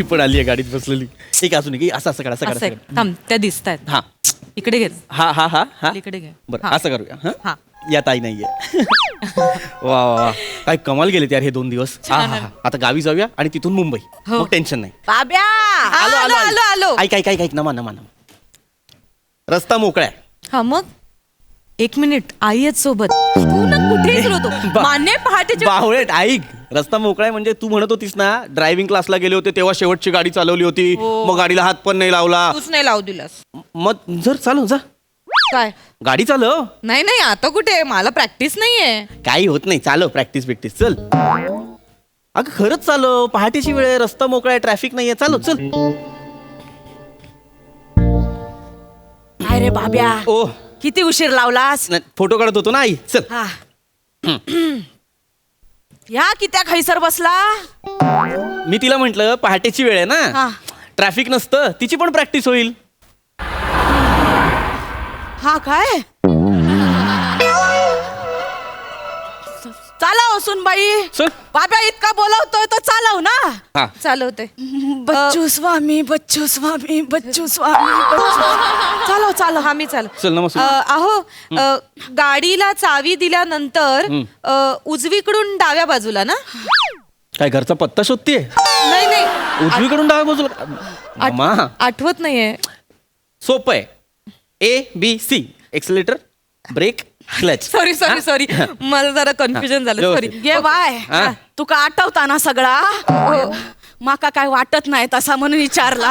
पण आली आहे गाडीत बसलेली. एक अजून एक असं असं करा असं असं करा. आहे. थांब त्या दिसतायत. हा इकडे घे. हा हा हा हा इकडे घे. बरं हा. असं करूया. हा. हा या ताई नाहीये. वा वा वा. काय कमाल गेले यार हे 2 दिवस. हा हा हा. आता गावी जाऊया आणि तिथून मुंबई. हो. मग टेन्शन नाही. बाब्या आलो आलो आलो आलो. ऐक ऐक ऐक ऐक नमा नमा नमा. रस्ता मोकळा आहे. हा मग 1 मिनिट आई आहेत सोबत. तू ना कुठेच होतो मान्य पहाटेच्या बावळेट ऐक. रस्ता मोकळा आहे म्हणजे तू म्हणत होतीस ना ड्रायव्हिंग क्लासला गेले होते तेव्हा शेवटची गाडी चालवली होती. हो. मग गाडीला हात पण नाही लावला. तूच नाही लावू दिलास. मग जर चालव जा काय गाडी चालव. नाही नाही आता कुठे मला प्रॅक्टिस नाहीये. काही होत नाही चालव प्रॅक्टिस बिक्टिस चल. अगं खरंच चालव पहाटेची वेळ आहे रस्ता मोकळा आहे ट्रॅफिक नाहीये चालव चल. काय रे बाब्या ओ किती उशीर लावलास. फोटो काढत होतो ना आई चल. हा ह्या कित्या खैसर बसला. मी तिला म्हंटल पहाटेची वेळ आहे ना हा. ट्रॅफिक नसतं तिची पण प्रॅक्टिस होईल. हा काय चालव सुनबाई. चल. बाब्या इतका बोलवतोय तर चालव ना. हा चालवते. बच्चू स्वामी बच्चू स्वामी बच्चू स्वामी चालव चालव. हा मी चाल. चल नमस्कार. अहो गाडीला चावी दिल्यानंतर उजवीकडून डाव्या बाजूला ना. काय घरचा पत्ता शोधतीये. नाही नाही उजवीकडून डाव्या बाजूला मामा आठवत नाहीये. सोपं आहे. ABC accelerator brake clutch. Sorry sorry sorry मला जरा कन्फ्युजन झालं सॉरी. ये बाय हा. तुका आठवता ना सगळा. माका काय वाटत नाही तसा म्हणून विचारला.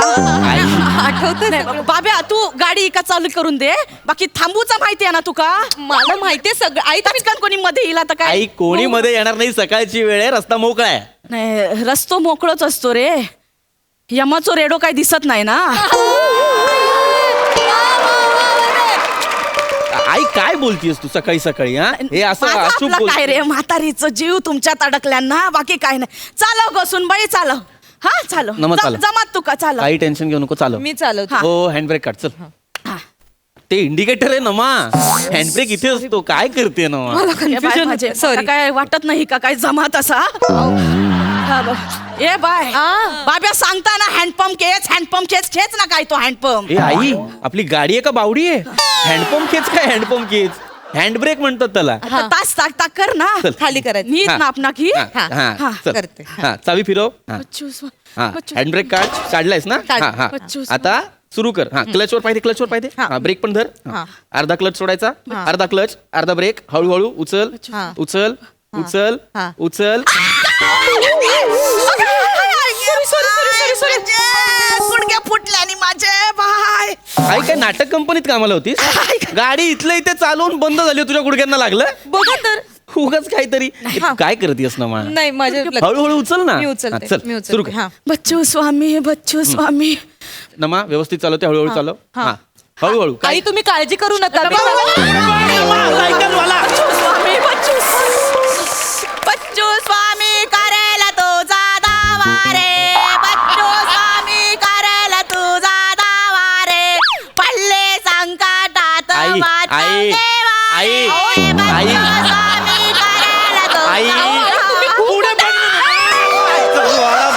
आठवत बाब्या तू गाडी का चालू करून दे. बाकी थांबूचा माहिती आहे ना तुका. मला माहितीये सगळं. आई पटकन कोणी मध्ये येईल आता काय. आई कोणी मध्ये येणार नाही सकाळची वेळ आहे रस्ता मोकळा आहे. नाही रस्तो मोकळच असतो रे. यमाचो रेडो काय दिसत नाही ना. आई काय बोलतीयस तू सकाळी सकाळी हा हे असं माझा अशुभ आपला बोल. काय रे म्हातारीचं जीव तुमच्यात अडकल्यांना बाकी काय नाही. चालव बसून बाई चालव. हा चालव नमः चालव. जमात तुका चालव. काही टेन्शन घेऊ नको चालव. मी चालवते. हो हँडब्रेक काढ चल. हा. ते इंडिकेटर आहे नमा हँडब्रेक इथे असतो काय करते नमा. मला ये बाय कन्फ्युजन माझे, सॉरी. आता काय वाटत नाही का काय जमात असा. हा बघ. ए बाय बाब्या सांगता ना हँडपंप खेच ना काय तो हँडपंप. ए आई आपली गाडी आहे का बावडी आहे. हँडपंप खेच काय हँडपंप खेच हँडब्रेक म्हणतात त्याला. तास टाक कर ना. चल. खाली करायचं. नीट हा. ना आपणा की. हा, हा, चल. करते. हा चावी फिरव. हा. हा बच्चू. हँडब्रेक काढलायस ना. काढ. हा हा बच्चू. आता सुरू कर. हा क्लचवर पाहिजे हा ब्रेक पण धर. हा. अर्धा क्लच सोडायचा अर्धा क्लच अर्धा ब्रेक हळूहळू उचल हा. उचल उचल हा. उचल. गुडघे फुटले आणि माझे बाय. आई काय नाटक कंपनीत कामाला होतीस. गाडी इथल्या इथे चालवून बंद झाली तुझ्या गुडघ्यांना लागलं. बघा तर. उगाच काहीतरी काय करतेस ना मा. नाही माझ्या हळूहळू उचल ना. मी हा, उचलते. चल मी सुरू उचलते. कर. हा. बच्चू स्वामी. नमा व्यवस्थित चालवते हळूहळू चालव. हा हळूहळू आई तुम्ही काळजी करू नका. स्वामी बच्चू स्वामी करेल तुझा दावा रे. बच्चू स्वामी करेल तुझा दावा रे. पडले संकटात आई, वाचव आई, देवा रे. आई, ओय बच्चू आई. स्वामी करेल तुझा आई. पुढे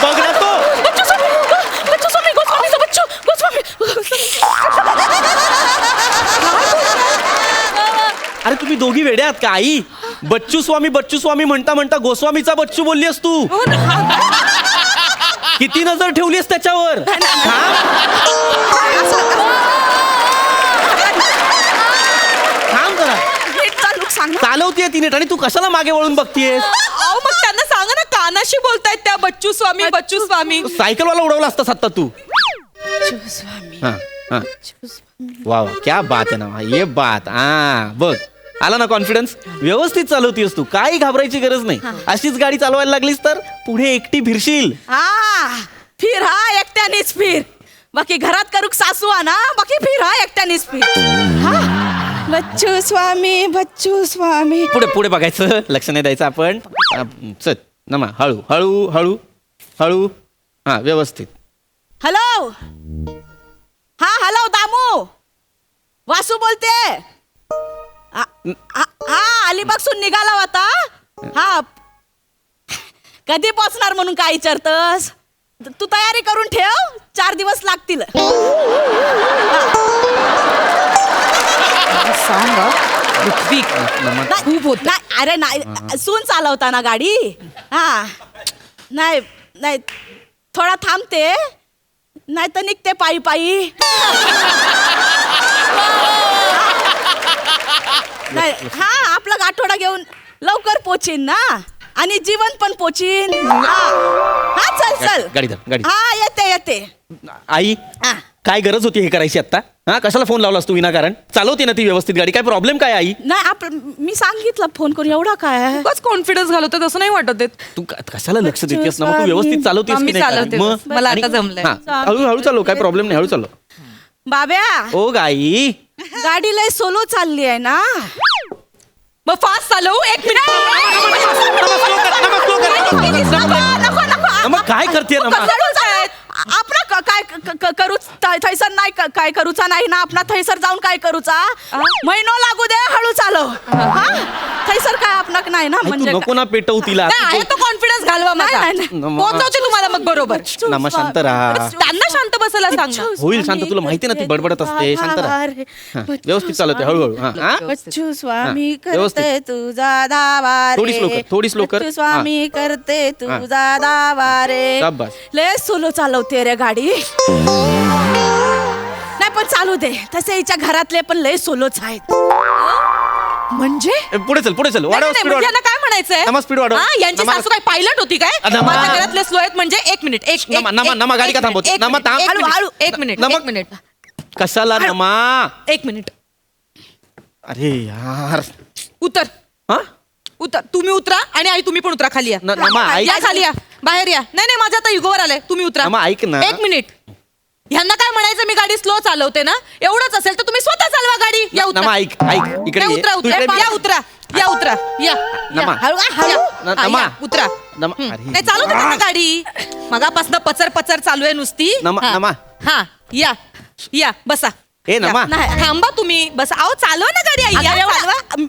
बघ ना तो. बच्चू स्वामी गोस्वामी. अरे तुम्ही दोघी वेडे आहात का आई. बच्चू स्वामी म्हणता म्हणता गोस्वामीचा बच्चू बोललीस तू. किती नजर ठेवलीस त्याच्यावर. थांब जरा. चालवतीये तिने आणि तू कशाला मागे वळून बघतीयेस. अहो मग त्यांना सांगा ना कानाशी बोलतायत त्या बच्चू स्वामी. सायकलवाला उडवला असतास आता तू. हा, हा. वा वा क्या बात आहे ना ये बात. हा बघ आला ना कॉन्फिडन्स. व्यवस्थित चालवतीयस तू काही घाबरायची गरज नाही. अशीच गाडी चालवायला लागलीस तर पुढे एकटी फिरशील. फिर हा एकट्यानेच फिर. बाकी घरात करूक सासू ना बाकी फिर हा एकट्यानेच फिर. बच्चू स्वामी. पुढे पुढे बघायचं लक्ष नाही द्यायचं आपण. चल नमा हळू हळू हळू हळू. हा व्यवस्थित. हॅलो दामू वासू बोलते. हा अलिबागसून निघाला होता. हा कधी पोचणार म्हणून काय विचारतस. तू तयारी करून ठेव, 4 दिवस लागतील. खूप होत. नाही, अरे नाही, सून चालवताना गाडी. हा नाही नाही, थोडा थांबते, नाही तर निघते पायी पायी. नाही, हा आपला गाठोडा घेऊन लवकर पोचीन ना, आणि जीवन पण पोचीन. हा चल चल, गाडी धर, गाडी. हा येते येते. आई हा. काय गरज होती हे करायची आता? हा, कशाला फोन लावलास तू विनाकारण? चालवते ना ती व्यवस्थित गाडी, काय प्रॉब्लेम काय आई? नाही मी सांगितलं फोन करून, एवढा काय. खूपच कॉन्फिडन्स घालवते, तसं नाही वाटत आहे. तू कशाला लक्ष देतेस ना? मग तू व्यवस्थित चालवतेस मी की नाही? चालवते, मग मला आणि- आता जमलंय. हा, हळू चालव, काय प्रॉब्लेम नाही, हळू चालव. बाब्या, ओ गाई, गाडी लय सोलो चालली आहे ना. मग फास्ट चालवू. 1 मिनिट. नको नको, मग काय करते ना? आपला काय करूच थैसर नाही, काय करूचा नाही ना. आपला थैसर जाऊन काय करूचा, महिनो लागू दे, हळू चालव. हा थैसर काय आपला नाही ना. तू म्हणजे नको ना पेटवू तिला. आहे तो कॉन्फिडन्स घालवा माझा. नाही, नाही, नाही. पोहोचवते तुम्हाला मग बरोबर. नमा शांत राहा. त्यांना शांत बसायला सांग ना. होईल शांत, तुला माहिती ना ती बडबडत असते. शांत राहा. हा, व्यवस्थित चालवते, हळूहळू. हा, हा? बच्चू स्वामी हा, व्यवस्थित. करते तुझा दावा रे. थोडी slow कर, थोडी slow कर. बच्चू स्वामी करते तुझा दावा रे. शाबास. लय सोलो चालवते रे गाडी. नाही पण चालू दे, तसे हिच्या घरातले पण लय सोलोच आहेत. म्हणजे ए, पुढे चल, पुढे चल, वाढव नाही, स्पीड, म्हणजे यांना काय म्हणायचंय? नमा, speed वाढव. हा, यांची नमा. सासू काय पायलट होती काय? नमा. माझ्या घरातले स्लो आहेत म्हणजे 1 मिनिट. नमा, गाडी का थांबवते? नमा, थांब. हळू 1 मिनिट. नमा. 1 मिनिट. कशाला नमा? 1 मिनिट. अरे यार. उतर. हा? उतर, तुम्ही उतरा आणि आई तुम्ही पण उतरा. खाली या. नमा, ऐक. या खाली या, बाहेर या. नाही माझ्या आता इगोवर आलंय, तुम्ही उतरा. नमा, ऐक ना. 1 मिनिट. ह्यांना काय म्हणायचं, मी गाडी स्लो चालवते ना, एवढंच असेल तर तुम्ही स्वतः चालवा गाडी. या उतरा. नमा, ऐक, इकडे नाही, ये. उतरा तू उतरा इकडे या, उतरा या, उतरा या. नमा. हळू हळू. न- हा, नमा. या, उतरा. नमा, हं. अरे. नाही चालू दे ना गाडी. मगापासून पचर पचर चालू आहे नुसती. नमा, हा. नमा. हा या बसा. ए, नमा. या. नाही, थांबा तुम्ही बसा. अहो चालवा ना गाडी. आई, या, अगं, एवढा- चालवा.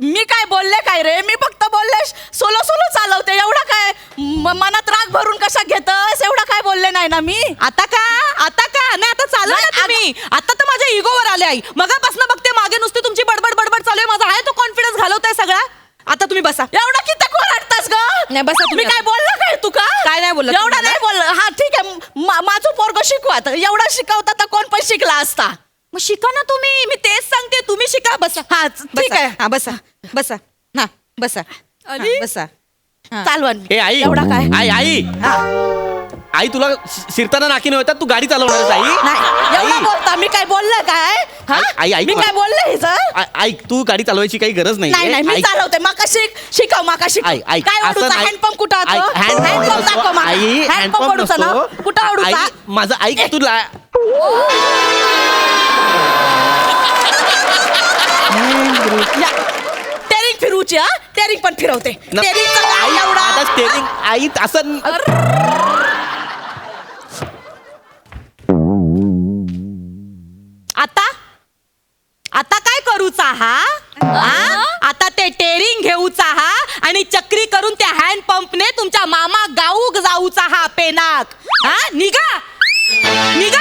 मी काय बोलले काय रे, मी फक्त बोलले सोलो सोलो चालवते. एवढा काय मनात राग भरून कशा घेतस, एवढा काय बोलले नाही ना मी. आता का नाही, आता चालवा ना नाही, तुम्ही. आता तर माझ्या इगोवर आले आई. मगापासून बघते मागे नुसती तुमची बडबड बडबड चालू आहे. माझा आहे तो कॉन्फिडन्स घालवताय सगळा. आता तुम्ही बसा. एवढा किती कोण वाटतास ग. नाही, बसा तुम्ही. मी काय बोललं काय तू का काय नाही बोललं एवढा तुम्ही? नाही बोललं. हा ठीक आहे, माझं पोरग शिकवा. एवढा शिकवता तर कोण पण शिकला असता. मग शिका ना तुम्ही. मी तेच सांगते, तुम्ही शिका. बसा. हा ठीक आहे. हा बसा बसा. हा बसा. अली? हा, बसा. हा. चालवण. ए आई, एवढा काय आई हा. आई तुला शिरताना नाकी नव्हता, तू गाडी चालवणारच आई. नाही एवढा आई. बोलता. मी काय बोललं काय हा? आई, ऐक मी ना. काय बोलले हिचं. ऐक, तू गाडी चालवायची काही गरज नाही नाही, मी ऐक. चालवते. माका शिकव, माका शिकव. ऐक, ऐक. काय असं ओढूचा नाही. हँडपंप कुठं ऐक, होतो? हँडपंप हँडपंप नसतो. दाखव मला. आई, हँडपंप ओढूचा ना, नसतो. कुठं ओढूचा? आई, माझं ऐक तुला. टेरिंग फिरूची. हा टेरिंग पण फिरवते. टेरिंगचा काय आई, एवढा आता स्टेरिंग आई असं. आता काय करूचा हा? आता ते टेरिंग घेऊचा हा आणि चक्री करून त्या हँड पंपने तुमच्या मामा गाऊक जाऊचा हा पेनाक. हा निघा निघा